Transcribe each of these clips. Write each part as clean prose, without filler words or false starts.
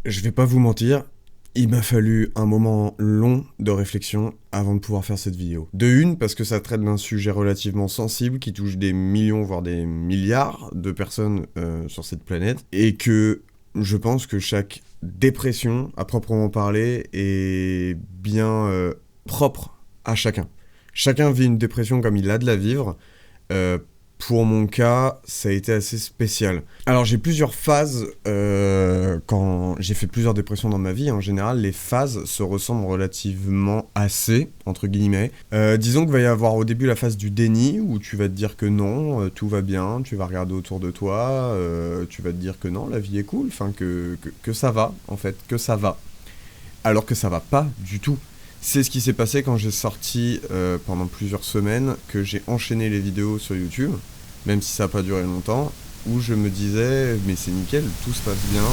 Je vais pas vous mentir, il m'a fallu un moment long de réflexion avant de pouvoir faire cette vidéo. De une, parce que ça traite d'un sujet relativement sensible qui touche des millions, voire des milliards de personnes sur cette planète, et que je pense que chaque dépression, à proprement parler, est bien propre à chacun. Chacun vit une dépression comme il a de la vivre. Euh, pour mon cas, ça a été assez spécial. Alors j'ai plusieurs phases, quand j'ai fait plusieurs dépressions dans ma vie, en général les phases se ressemblent relativement assez, entre guillemets. Disons qu'il va y avoir au début la phase du déni, où tu vas te dire que non, tout va bien, tu vas regarder autour de toi, tu vas te dire que non, la vie est cool, enfin que ça va, en fait, que ça va. Alors que ça va pas du tout. C'est ce qui s'est passé quand j'ai sorti pendant plusieurs semaines, que j'ai enchaîné les vidéos sur YouTube, même si ça n'a pas duré longtemps, où je me disais, mais c'est nickel, tout se passe bien,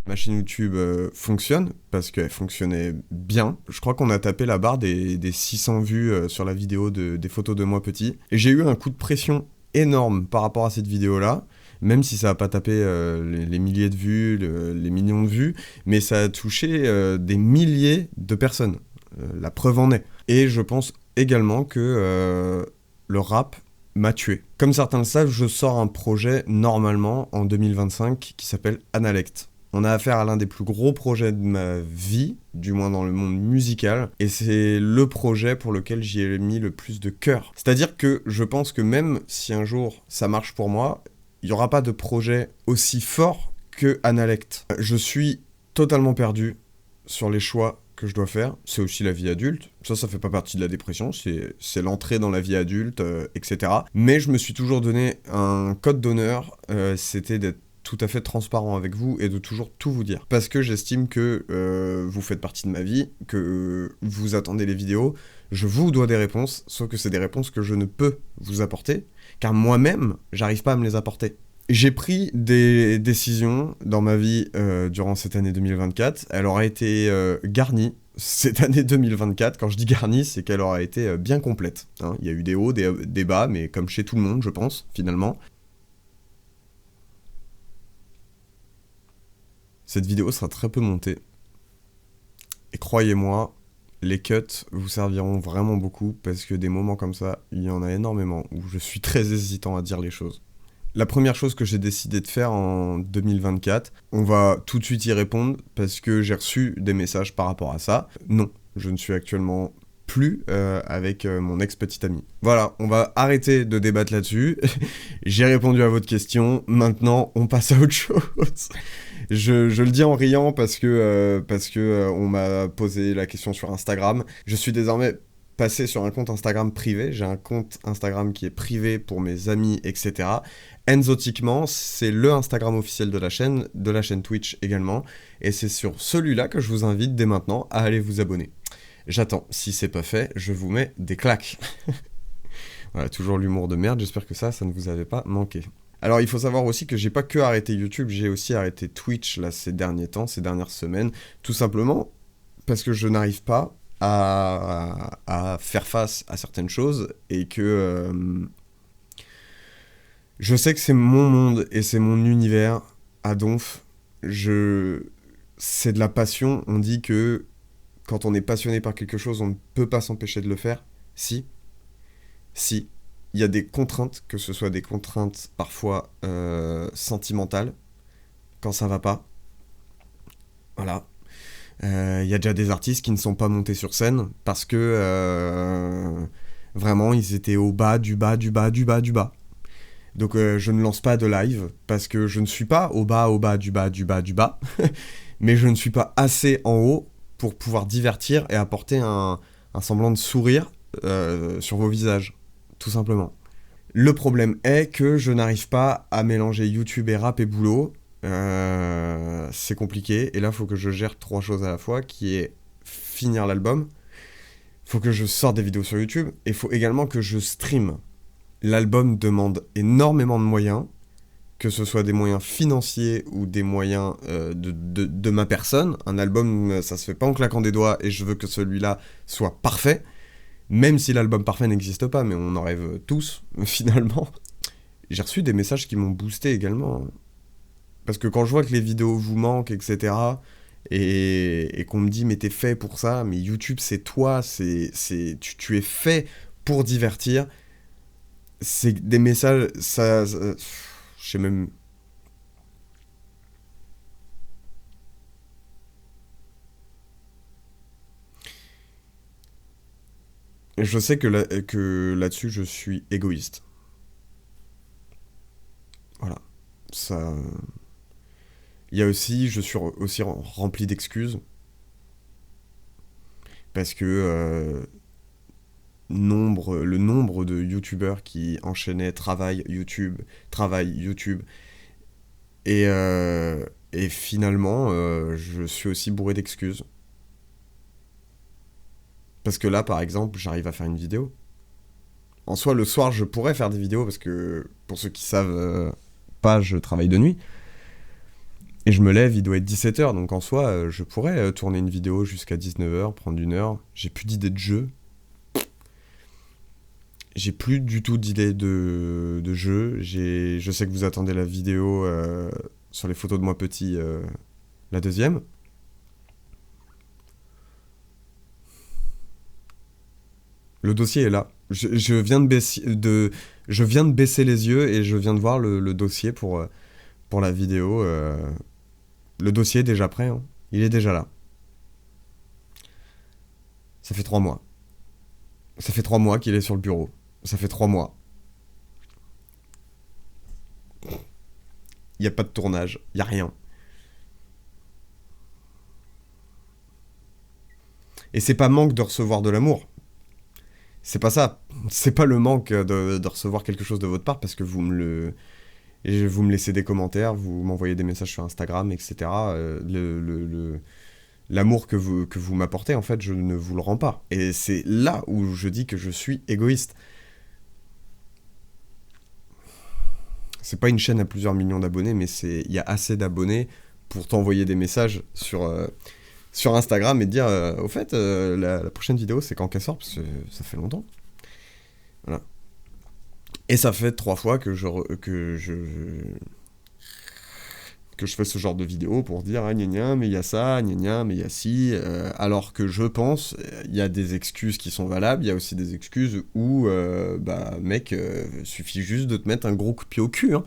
ma chaîne YouTube fonctionne, parce qu'elle fonctionnait bien. Je crois qu'on a tapé la barre des 600 vues sur la vidéo des photos de moi petit, et j'ai eu un coup de pression énorme par rapport à cette vidéo-là, même si ça n'a pas tapé les milliers de vues, les millions de vues, mais ça a touché des milliers de personnes. La preuve en est. Et je pense également que le rap m'a tué. Comme certains le savent, je sors un projet normalement en 2025 qui s'appelle Analect. On a affaire à l'un des plus gros projets de ma vie, du moins dans le monde musical, et c'est le projet pour lequel j'y ai mis le plus de cœur. C'est-à-dire que je pense que même si un jour ça marche pour moi, il n'y aura pas de projet aussi fort que Analect. Je suis totalement perdu sur les choix que je dois faire. C'est aussi la vie adulte. Ça fait pas partie de la dépression, c'est l'entrée dans la vie adulte, etc. Mais je me suis toujours donné un code d'honneur, c'était d'être tout à fait transparent avec vous et de toujours tout vous dire. Parce que j'estime que vous faites partie de ma vie, que vous attendez les vidéos, je vous dois des réponses, sauf que c'est des réponses que je ne peux vous apporter, car moi-même, j'arrive pas à me les apporter. J'ai pris des décisions dans ma vie durant cette année 2024. Elle aura été garnie. Cette année 2024, quand je dis garnie, c'est qu'elle aura été bien complète. Hein. Il y a eu des hauts, des bas, mais comme chez tout le monde, je pense, finalement. Cette vidéo sera très peu montée. Et croyez-moi, les cuts vous serviront vraiment beaucoup, parce que des moments comme ça, il y en a énormément, où je suis très hésitant à dire les choses. La première chose que j'ai décidé de faire en 2024, on va tout de suite y répondre parce que j'ai reçu des messages par rapport à ça. Non, je ne suis actuellement plus avec mon ex-petite amie. Voilà, on va arrêter de débattre là-dessus. J'ai répondu à votre question, maintenant on passe à autre chose. Je le dis en riant parce que on m'a posé la question sur Instagram. Je suis désormais passer sur un compte Instagram privé. J'ai un compte Instagram qui est privé pour mes amis, etc. Enzotiquement, c'est le Instagram officiel de la chaîne Twitch également. Et c'est sur celui-là que je vous invite dès maintenant à aller vous abonner. J'attends. Si c'est pas fait, je vous mets des claques. Voilà, toujours l'humour de merde. J'espère que ça ne vous avait pas manqué. Alors il faut savoir aussi que j'ai pas que arrêté YouTube, j'ai aussi arrêté Twitch là ces derniers temps, ces dernières semaines, tout simplement parce que je n'arrive pas à faire face à certaines choses et que je sais que c'est mon monde et c'est mon univers à Donf. C'est de la passion. On dit que quand on est passionné par quelque chose, on ne peut pas s'empêcher de le faire. Si, si. Il y a des contraintes, que ce soit des contraintes parfois sentimentales, quand ça va pas. Voilà. Il y a déjà des artistes qui ne sont pas montés sur scène parce que vraiment ils étaient au bas du bas du bas du bas du bas. Donc je ne lance pas de live parce que je ne suis pas au bas du bas du bas du bas, mais je ne suis pas assez en haut pour pouvoir divertir et apporter un semblant de sourire sur vos visages, tout simplement. Le problème est que je n'arrive pas à mélanger YouTube et rap et boulot. C'est compliqué et là il faut que je gère trois choses à la fois, qui est finir l'album, faut que je sorte des vidéos sur YouTube et il faut également que je stream. L'album demande énormément de moyens, que ce soit des moyens financiers ou des moyens de ma personne. Un album, ça se fait pas en claquant des doigts et je veux que celui-là soit parfait, même si l'album parfait n'existe pas, mais on en rêve tous, finalement. J'ai reçu des messages qui m'ont boosté également. Parce que quand je vois que les vidéos vous manquent, etc., et qu'on me dit, mais t'es fait pour ça, mais YouTube, c'est toi, tu es fait pour divertir, c'est des messages, je sais même... Je sais que là-dessus, je suis égoïste. Voilà. Ça... Il y a aussi, je suis aussi rempli d'excuses, parce que le nombre de youtubeurs qui enchaînaient travail, YouTube, et, euh, et finalement, je suis aussi bourré d'excuses. Parce que là, par exemple, j'arrive à faire une vidéo. En soi, le soir, je pourrais faire des vidéos, parce que, pour ceux qui savent pas, je travaille de nuit. Et je me lève, il doit être 17h, donc en soi, je pourrais tourner une vidéo jusqu'à 19h, prendre une heure. J'ai plus d'idées de jeu. J'ai plus du tout d'idées de jeu. Je sais que vous attendez la vidéo sur les photos de moi petit, la deuxième. Le dossier est là. Je viens de baisser les yeux et je viens de voir le dossier pour la vidéo. Le dossier est déjà prêt, hein. Il est déjà là. Ça fait 3 mois. Ça fait 3 mois qu'il est sur le bureau. Ça fait 3 mois. Il n'y a pas de tournage. Il n'y a rien. Et c'est pas manque de recevoir de l'amour. C'est pas ça. C'est pas le manque de recevoir quelque chose de votre part parce que vous me laissez des commentaires, vous m'envoyez des messages sur Instagram, etc. L'amour que vous m'apportez, en fait, je ne vous le rends pas. Et c'est là où je dis que je suis égoïste. C'est pas une chaîne à plusieurs millions d'abonnés, mais il y a assez d'abonnés pour t'envoyer des messages sur Instagram et te dire, au fait, la prochaine vidéo, c'est quand qu'elle sort, parce que ça fait longtemps. Voilà. Et ça fait 3 fois que je fais ce genre de vidéo pour dire ah gna gna mais il y a ça, gna gna mais il y a ci, alors que je pense il y a des excuses qui sont valables, il y a aussi des excuses où bah mec suffit juste de te mettre un gros coup de pied au cul, hein,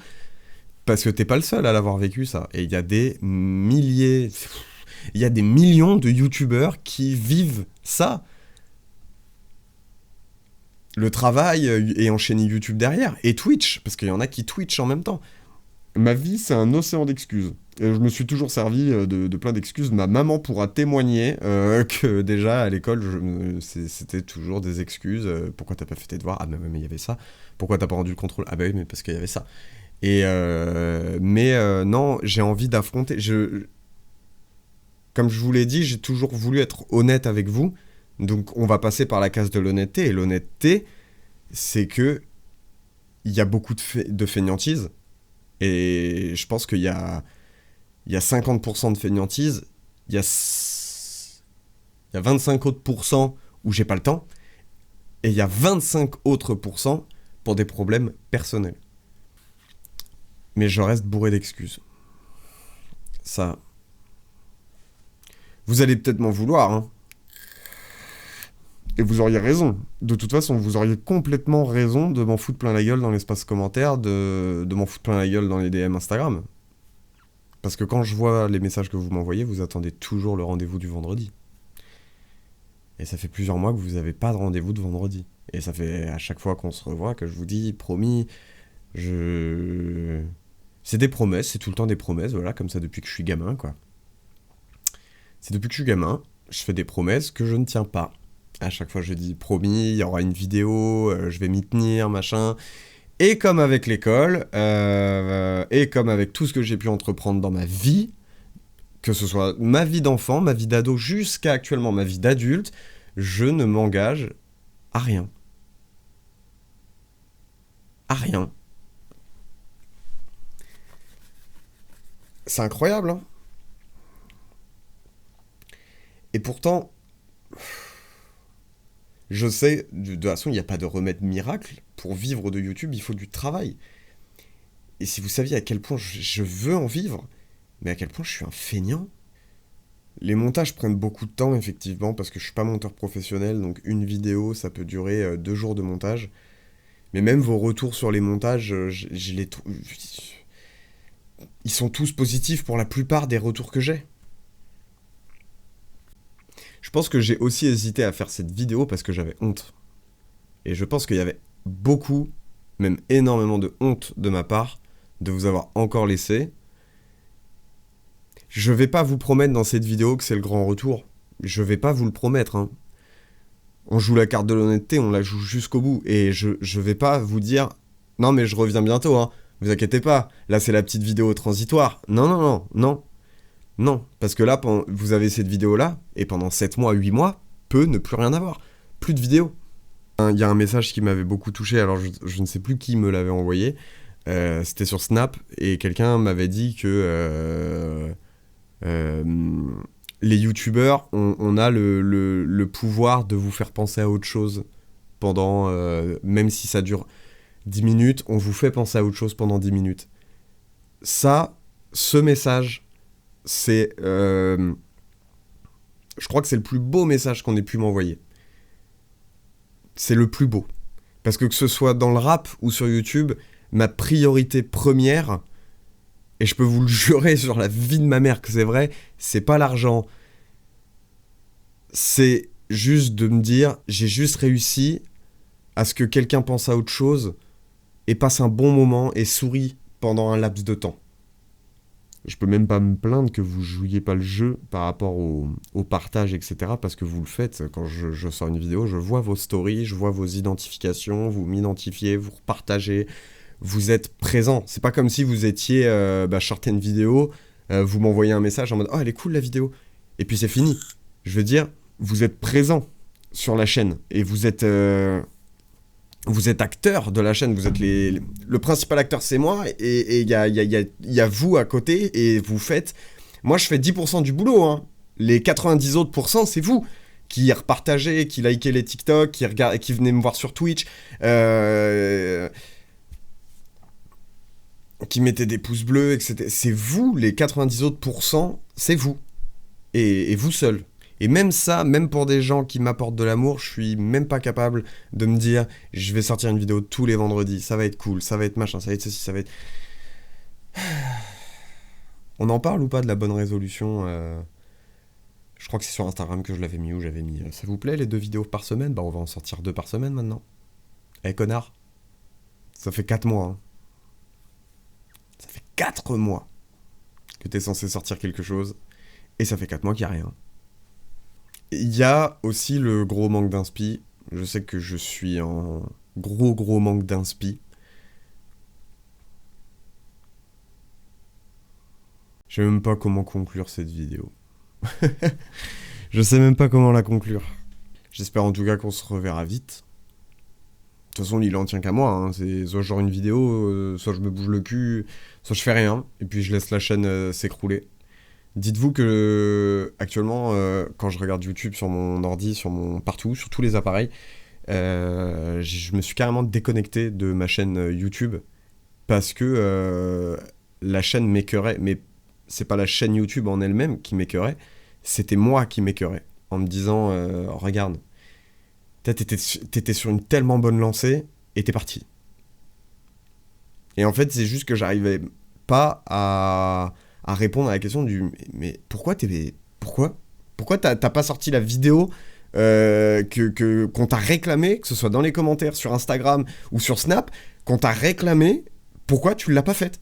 parce que t'es pas le seul à l'avoir vécu ça, et il y a des milliers, il y a des millions de youtubeurs qui vivent ça, le travail et enchaîner YouTube derrière, et Twitch, parce qu'il y en a qui Twitch en même temps. Ma vie, c'est un océan d'excuses. Et je me suis toujours servi de plein d'excuses. Ma maman pourra témoigner que déjà à l'école, c'était toujours des excuses. Pourquoi t'as pas fait tes devoirs? Ah, mais il y avait ça. Pourquoi t'as pas rendu le contrôle? Ah, bah oui, mais parce qu'il y avait ça. Mais non, j'ai envie d'affronter. Comme je vous l'ai dit, j'ai toujours voulu être honnête avec vous. Donc on va passer par la case de l'honnêteté. Et l'honnêteté, c'est que il y a beaucoup de fainéantise. Et je pense qu'il y a 50% de fainéantise, il y a 25 autres pourcents où j'ai pas le temps, et il y a 25 autres pourcents pour des problèmes personnels. Mais je reste bourré d'excuses. Ça. Vous allez peut-être m'en vouloir, hein. Et vous auriez raison. De toute façon, vous auriez complètement raison de m'en foutre plein la gueule dans l'espace commentaire, de m'en foutre plein la gueule dans les DM Instagram. Parce que quand je vois les messages que vous m'envoyez, vous attendez toujours le rendez-vous du vendredi. Et ça fait plusieurs mois que vous n'avez pas de rendez-vous de vendredi. Et ça fait à chaque fois qu'on se revoit que je vous dis, promis, je... C'est des promesses, c'est tout le temps des promesses, voilà, comme ça depuis que je suis gamin, quoi. C'est depuis que je suis gamin, je fais des promesses que je ne tiens pas. À chaque fois je dis, promis, il y aura une vidéo, je vais m'y tenir, machin. Et comme avec l'école, et comme avec tout ce que j'ai pu entreprendre dans ma vie, que ce soit ma vie d'enfant, ma vie d'ado, jusqu'à actuellement ma vie d'adulte, je ne m'engage à rien. À rien. C'est incroyable, hein. Et pourtant, je sais, de toute façon, il n'y a pas de remède miracle. Pour vivre de YouTube, il faut du travail. Et si vous saviez à quel point je veux en vivre, mais à quel point je suis un feignant. Les montages prennent beaucoup de temps, effectivement, parce que je suis pas monteur professionnel, donc une vidéo, ça peut durer 2 jours de montage. Mais même vos retours sur les montages, ils sont tous positifs pour la plupart des retours que j'ai. Je pense que j'ai aussi hésité à faire cette vidéo parce que j'avais honte. Et je pense qu'il y avait beaucoup, même énormément de honte de ma part, de vous avoir encore laissé. Je vais pas vous promettre dans cette vidéo que c'est le grand retour. Je vais pas vous le promettre, hein. On joue la carte de l'honnêteté, on la joue jusqu'au bout. Et je vais pas vous dire, non mais je reviens bientôt, hein. Vous inquiétez pas, là c'est la petite vidéo transitoire. Non, non, non, non. Non, parce que là, vous avez cette vidéo-là, et pendant 7 mois, 8 mois, peut ne plus rien avoir. Plus de vidéos. Il y a un message qui m'avait beaucoup touché, alors je ne sais plus qui me l'avait envoyé. C'était sur Snap, et quelqu'un m'avait dit que les youtubeurs, on a le pouvoir de vous faire penser à autre chose pendant... même si ça dure 10 minutes, on vous fait penser à autre chose pendant 10 minutes. Ça, ce message... je crois que c'est le plus beau message qu'on ait pu m'envoyer. C'est le plus beau. Parce que ce soit dans le rap ou sur YouTube, ma priorité première, et je peux vous le jurer sur la vie de ma mère que c'est vrai, c'est pas l'argent. C'est juste de me dire, j'ai juste réussi à ce que quelqu'un pense à autre chose et passe un bon moment et sourit pendant un laps de temps. Je peux même pas me plaindre que vous jouiez pas le jeu par rapport au partage, etc. Parce que vous le faites. Quand je sors une vidéo, je vois vos stories, je vois vos identifications, vous m'identifiez, vous repartagez, vous êtes présent. C'est pas comme si vous étiez, je sortais une vidéo, vous m'envoyez un message en mode « Oh, elle est cool la vidéo !» Et puis c'est fini. Je veux dire, vous êtes présent sur la chaîne et vous êtes acteur de la chaîne, vous êtes le principal acteur, c'est moi, et il y a vous à côté, et vous faites... Moi, je fais 10% du boulot, hein. Les 90 autres pourcents, c'est vous qui repartagez, qui likez les TikTok, qui venez me voir sur Twitch, qui mettez des pouces bleus, etc. C'est vous, les 90 autres pourcents, c'est vous. Et vous seul. Et même ça, même pour des gens qui m'apportent de l'amour, je suis même pas capable de me dire je vais sortir une vidéo tous les vendredis, ça va être cool, ça va être machin, ça va être ceci, ça va être... On en parle ou pas de la bonne résolution Je crois que c'est sur Instagram que je l'avais mis, où j'avais mis ça vous plaît les 2 vidéos par semaine ? Bah on va en sortir 2 par semaine maintenant. Eh connard, ça fait 4 mois. Hein. Ça fait 4 mois que t'es censé sortir quelque chose, et ça fait 4 mois qu'il n'y a rien. Il y a aussi le gros manque d'inspi. Je sais que je suis en gros manque d'inspi. Je sais même pas comment conclure cette vidéo. Je sais même pas comment la conclure. J'espère en tout cas qu'on se reverra vite. De toute façon, il en tient qu'à moi. Hein. C'est soit je genre une vidéo, soit je me bouge le cul, soit je fais rien, et puis je laisse la chaîne s'écrouler. Dites-vous que actuellement, quand je regarde YouTube sur mon ordi, partout, sur tous les appareils, je me suis carrément déconnecté de ma chaîne YouTube parce que la chaîne m'écœurait. Mais c'est pas la chaîne YouTube en elle-même qui m'écœurait, c'était moi qui m'écœurais en me disant regarde, t'étais sur une tellement bonne lancée et t'es parti. Et en fait, c'est juste que j'arrivais pas à répondre à la question du mais pourquoi t'as pas sorti la vidéo qu'on t'a réclamé, que ce soit dans les commentaires sur Instagram ou sur Snap, qu'on t'a réclamé, pourquoi tu l'as pas faite?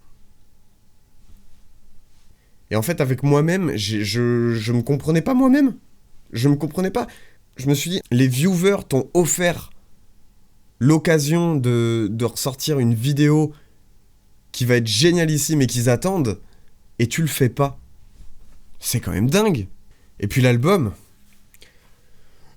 Et en fait, avec moi-même, je me comprenais pas moi-même. Je me comprenais pas. Je me suis dit, les viewers t'ont offert l'occasion de ressortir une vidéo qui va être génialissime et qu'ils attendent, et tu le fais pas. C'est quand même dingue. Et puis l'album,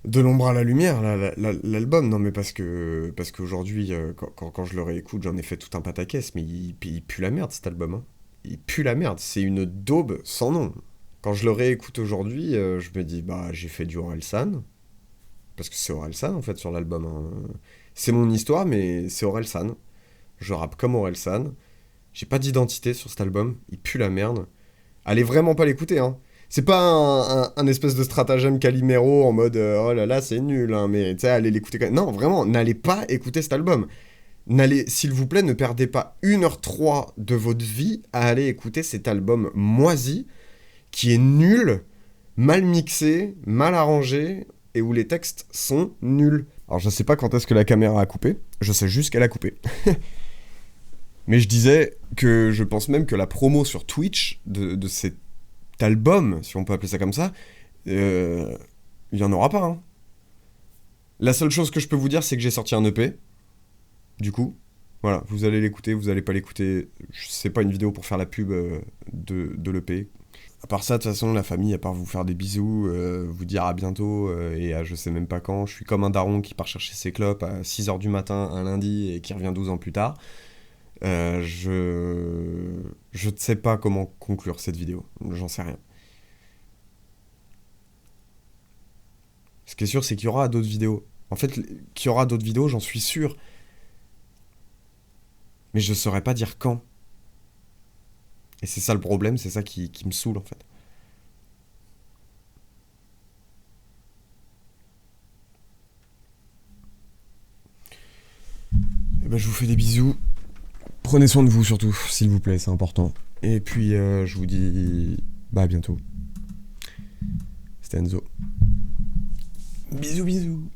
de l'ombre à la lumière, l'album, non mais parce qu'aujourd'hui, quand je le réécoute, j'en ai fait tout un pataquès, mais il pue la merde cet album. Hein. Il pue la merde, c'est une daube sans nom. Quand je le réécoute aujourd'hui, je me dis, bah j'ai fait du Orelsan, parce que c'est Orelsan en fait sur l'album. Hein. C'est mon histoire, mais c'est Orelsan. Je rappe comme Orelsan. J'ai pas d'identité sur cet album, il pue la merde. Allez vraiment pas l'écouter, hein. C'est pas un espèce de stratagème Calimero en mode oh là là, c'est nul, hein, mais tu sais, allez l'écouter quand même. Non, vraiment, n'allez pas écouter cet album. N'allez, s'il vous plaît, ne perdez pas 1h03 de votre vie à aller écouter cet album moisi, qui est nul, mal mixé, mal arrangé, et où les textes sont nuls. Alors je sais pas quand est-ce que la caméra a coupé, je sais juste qu'elle a coupé. Mais je disais que je pense même que la promo sur Twitch de cet album, si on peut appeler ça comme ça, il y en aura pas, hein. La seule chose que je peux vous dire, c'est que j'ai sorti un EP. Du coup, voilà, vous allez l'écouter, vous allez pas l'écouter. C'est pas une vidéo pour faire la pub de l'EP. À part ça, de toute façon, la famille, à part vous faire des bisous, vous dire à bientôt, et à je sais même pas quand, je suis comme un daron qui part chercher ses clopes à 6h du matin un lundi et qui revient 12 ans plus tard. Je ne sais pas comment conclure cette vidéo, j'en sais rien. Ce qui est sûr, c'est qu'il y aura d'autres vidéos. En fait, qu'il y aura d'autres vidéos, j'en suis sûr. Mais je saurais pas dire quand. Et c'est ça le problème, c'est ça qui me saoule en fait. Et ben, je vous fais des bisous. Prenez soin de vous surtout, s'il vous plaît, c'est important. Et puis je vous dis bah à bientôt. C'était Enzo. Bisous bisous.